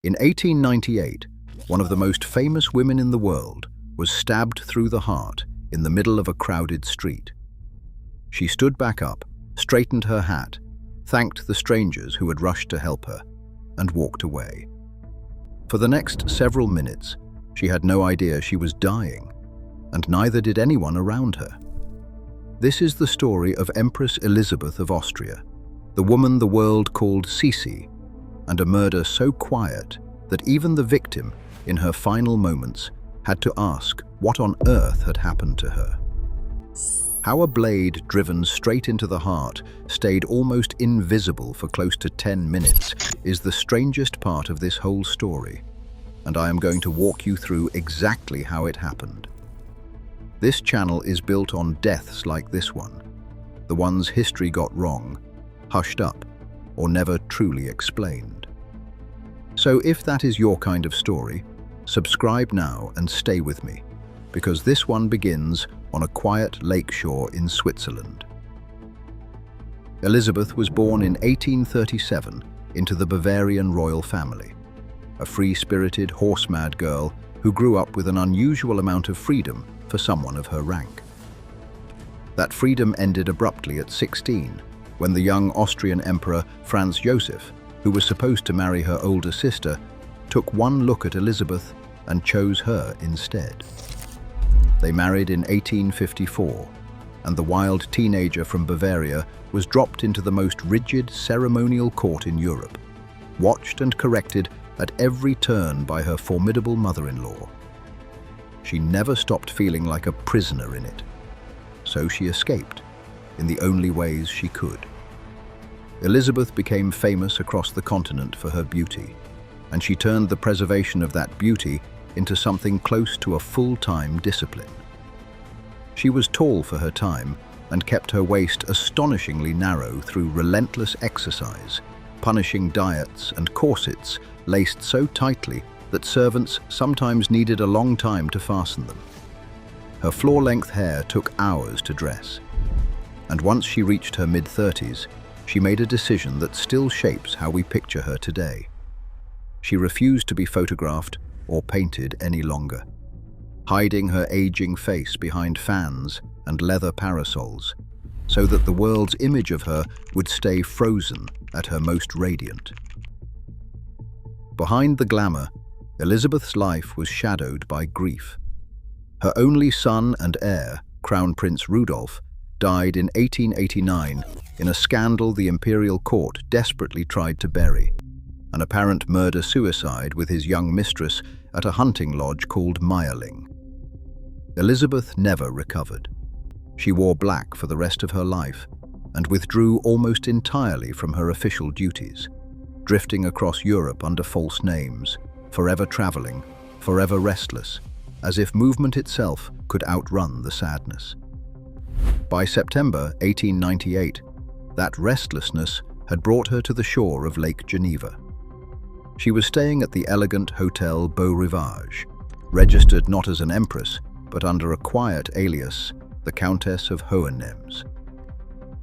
In 1898, one of the most famous women in the world was stabbed through the heart in the middle of a crowded street. She stood back up, straightened her hat, thanked the strangers who had rushed to help her, and walked away. For the next several minutes, she had no idea she was dying, and neither did anyone around her. This is the story of Empress Elizabeth of Austria, the woman the world called Sisi, and a murder so quiet that even the victim, in her final moments, had to ask what on earth had happened to her. How a blade driven straight into the heart stayed almost invisible for close to 10 minutes is the strangest part of this whole story, and I am going to walk you through exactly how it happened. This channel is built on deaths like this one, the ones history got wrong, hushed up, or never truly explained. So if that is your kind of story, subscribe now and stay with me, because this one begins on a quiet lakeshore in Switzerland. Elizabeth was born in 1837 into the Bavarian royal family, a free-spirited, horse-mad girl who grew up with an unusual amount of freedom for someone of her rank. That freedom ended abruptly at 16, when the young Austrian Emperor Franz Joseph, who was supposed to marry her older sister, took one look at Elizabeth and chose her instead. They married in 1854, and the wild teenager from Bavaria was dropped into the most rigid ceremonial court in Europe, watched and corrected at every turn by her formidable mother-in-law. She never stopped feeling like a prisoner in it, so she escaped in the only ways she could. Elizabeth became famous across the continent for her beauty, and she turned the preservation of that beauty into something close to a full-time discipline. She was tall for her time and kept her waist astonishingly narrow through relentless exercise, punishing diets and corsets laced so tightly that servants sometimes needed a long time to fasten them. Her floor-length hair took hours to dress, and once she reached her mid-30s, she made a decision that still shapes how we picture her today. She refused to be photographed or painted any longer, hiding her aging face behind fans and leather parasols, so that the world's image of her would stay frozen at her most radiant. Behind the glamour, Elizabeth's life was shadowed by grief. Her only son and heir, Crown Prince Rudolph, died in 1889 in a scandal the Imperial court desperately tried to bury, an apparent murder-suicide with his young mistress at a hunting lodge called Meyerling. Elizabeth never recovered. She wore black for the rest of her life and withdrew almost entirely from her official duties, drifting across Europe under false names, forever traveling, forever restless, as if movement itself could outrun the sadness. By September 1898, that restlessness had brought her to the shore of Lake Geneva. She was staying at the elegant Hotel Beau Rivage, registered not as an empress, but under a quiet alias, the Countess of Hohenems.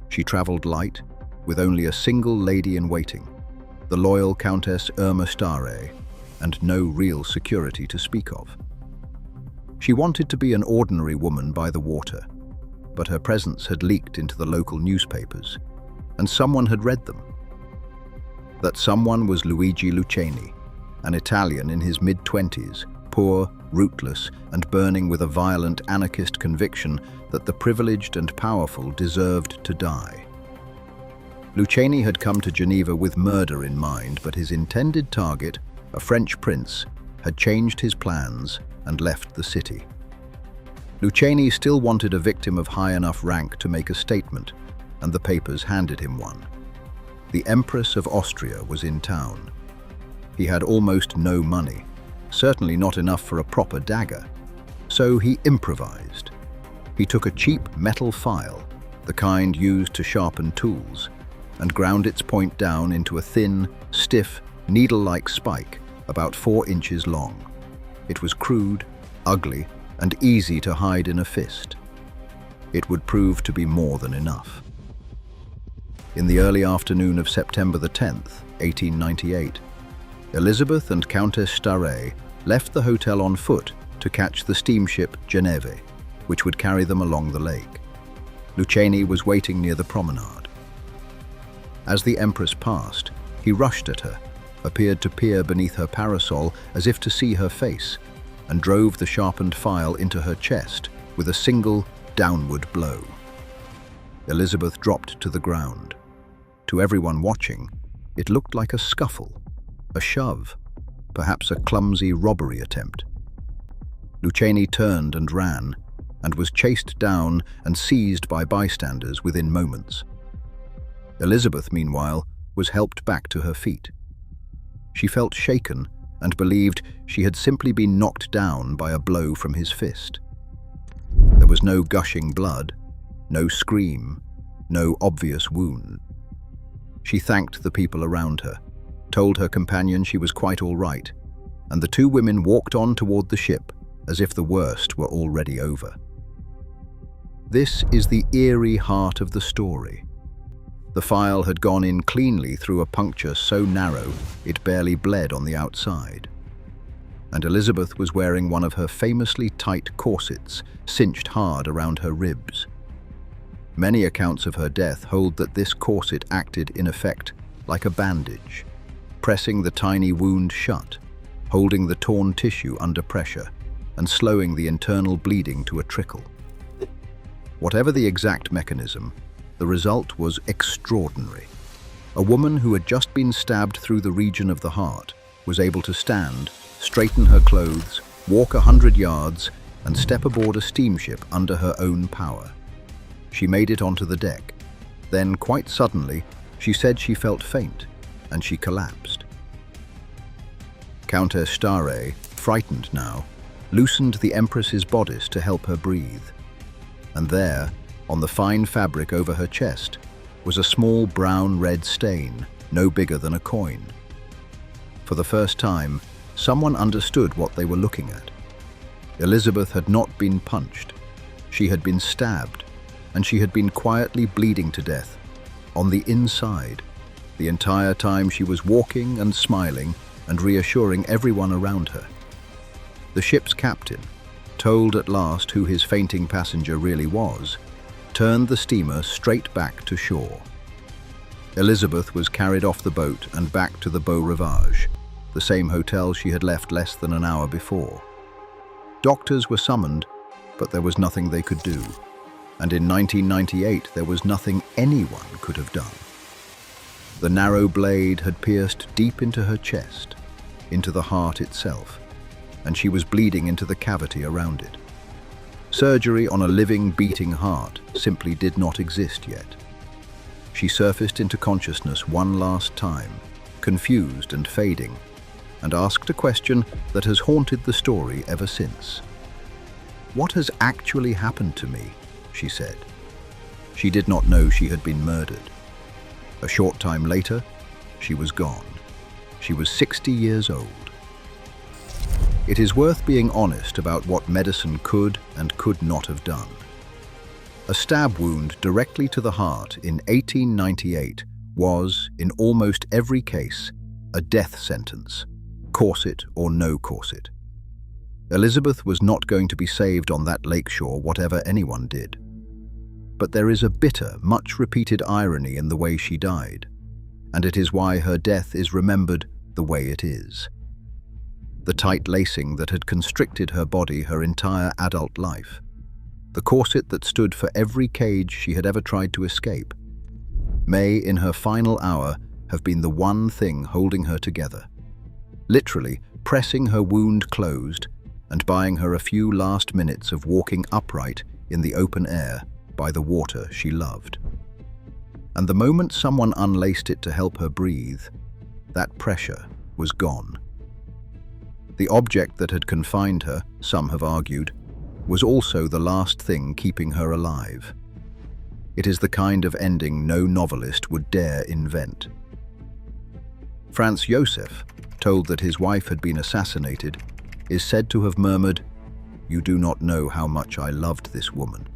She traveled light, with only a single lady-in-waiting, the loyal Countess Irma Stare, and no real security to speak of. She wanted to be an ordinary woman by the water, but her presence had leaked into the local newspapers, and someone had read them. That someone was Luigi Lucchesi, an Italian in his mid-20s, poor, rootless, and burning with a violent anarchist conviction that the privileged and powerful deserved to die. Lucchesi had come to Geneva with murder in mind, but his intended target, a French prince, had changed his plans and left the city. Lucchesi still wanted a victim of high enough rank to make a statement, and the papers handed him one. The Empress of Austria was in town. He had almost no money, certainly not enough for a proper dagger, so he improvised. He took a cheap metal file, the kind used to sharpen tools, and ground its point down into a thin, stiff, needle-like spike about 4 inches long. It was crude, ugly, and easy to hide in a fist. It would prove to be more than enough. In the early afternoon of September the 10th, 1898, Elizabeth and Countess Staré left the hotel on foot to catch the steamship Geneve, which would carry them along the lake. Luciani was waiting near the promenade. As the Empress passed, he rushed at her, appeared to peer beneath her parasol as if to see her face, and drove the sharpened file into her chest with a single downward blow. Elizabeth dropped to the ground. To everyone watching, it looked like a scuffle, a shove, perhaps a clumsy robbery attempt. Luciani turned and ran, and was chased down and seized by bystanders within moments. Elizabeth, meanwhile, was helped back to her feet. She felt shaken and believed she had simply been knocked down by a blow from his fist. There was no gushing blood, no scream, no obvious wound. She thanked the people around her, told her companion she was quite all right, and the two women walked on toward the ship as if the worst were already over. This is the eerie heart of the story. The file had gone in cleanly through a puncture so narrow it barely bled on the outside. And Elizabeth was wearing one of her famously tight corsets, cinched hard around her ribs. Many accounts of her death hold that this corset acted, in effect, like a bandage, pressing the tiny wound shut, holding the torn tissue under pressure, and slowing the internal bleeding to a trickle. Whatever the exact mechanism, the result was extraordinary. A woman who had just been stabbed through the region of the heart was able to stand, straighten her clothes, walk 100 yards, and step aboard a steamship under her own power. She made it onto the deck. Then, quite suddenly, she said she felt faint, and she collapsed. Countess Staré, frightened now, loosened the Empress's bodice to help her breathe. And there, on the fine fabric over her chest, was a small brown-red stain, no bigger than a coin. For the first time, someone understood what they were looking at. Elizabeth had not been punched. She had been stabbed, and she had been quietly bleeding to death, on the inside, the entire time she was walking and smiling and reassuring everyone around her. The ship's captain, told at last who his fainting passenger really was, turned the steamer straight back to shore. Elizabeth was carried off the boat and back to the Beau Rivage, the same hotel she had left less than an hour before. Doctors were summoned, but there was nothing they could do. And in 1998, there was nothing anyone could have done. The narrow blade had pierced deep into her chest, into the heart itself, and she was bleeding into the cavity around it. Surgery on a living, beating heart simply did not exist yet. She surfaced into consciousness one last time, confused and fading, and asked a question that has haunted the story ever since. "What has actually happened to me?" she said. She did not know she had been murdered. A short time later, she was gone. She was 60 years old. It is worth being honest about what medicine could and could not have done. A stab wound directly to the heart in 1898 was, in almost every case, a death sentence, corset or no corset. Elizabeth was not going to be saved on that lakeshore, whatever anyone did. But there is a bitter, much-repeated irony in the way she died, and it is why her death is remembered the way it is. The tight lacing that had constricted her body her entire adult life, the corset that stood for every cage she had ever tried to escape, may, in her final hour, have been the one thing holding her together, literally pressing her wound closed and buying her a few last minutes of walking upright in the open air by the water she loved. And the moment someone unlaced it to help her breathe, that pressure was gone. The object that had confined her, some have argued, was also the last thing keeping her alive. It is the kind of ending no novelist would dare invent. Franz Josef, told that his wife had been assassinated, is said to have murmured, "You do not know how much I loved this woman."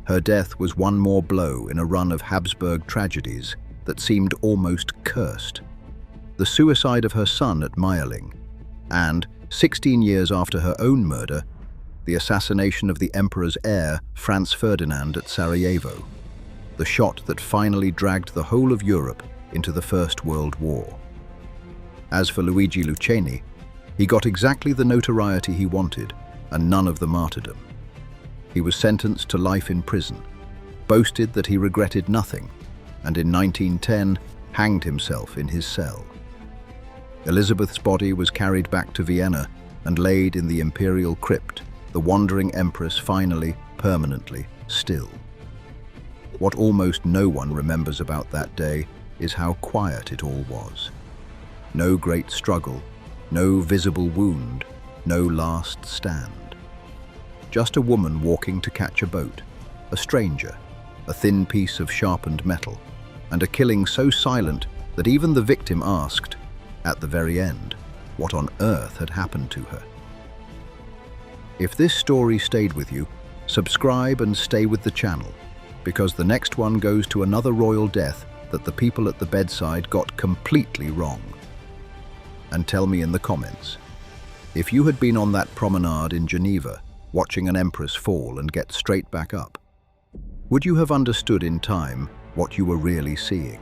Her death was one more blow in a run of Habsburg tragedies that seemed almost cursed. the suicide of her son at Mayerling, and, 16 years after her own murder, the assassination of the Emperor's heir, Franz Ferdinand, at Sarajevo, the shot that finally dragged the whole of Europe into the First World War. As for Luigi Lucchini, he got exactly the notoriety he wanted and none of the martyrdom. He was sentenced to life in prison, boasted that he regretted nothing, and in 1910 hanged himself in his cell. Elizabeth's body was carried back to Vienna and laid in the Imperial crypt, the wandering empress finally, permanently, still. What almost no one remembers about that day is how quiet it all was. No great struggle, no visible wound, no last stand. Just a woman walking to catch a boat, a stranger, a thin piece of sharpened metal, and a killing so silent that even the victim asked, at the very end, what on earth had happened to her. If this story stayed with you, subscribe and stay with the channel, because the next one goes to another royal death that the people at the bedside got completely wrong. And tell me in the comments, if you had been on that promenade in Geneva, watching an empress fall and get straight back up, would you have understood in time what you were really seeing?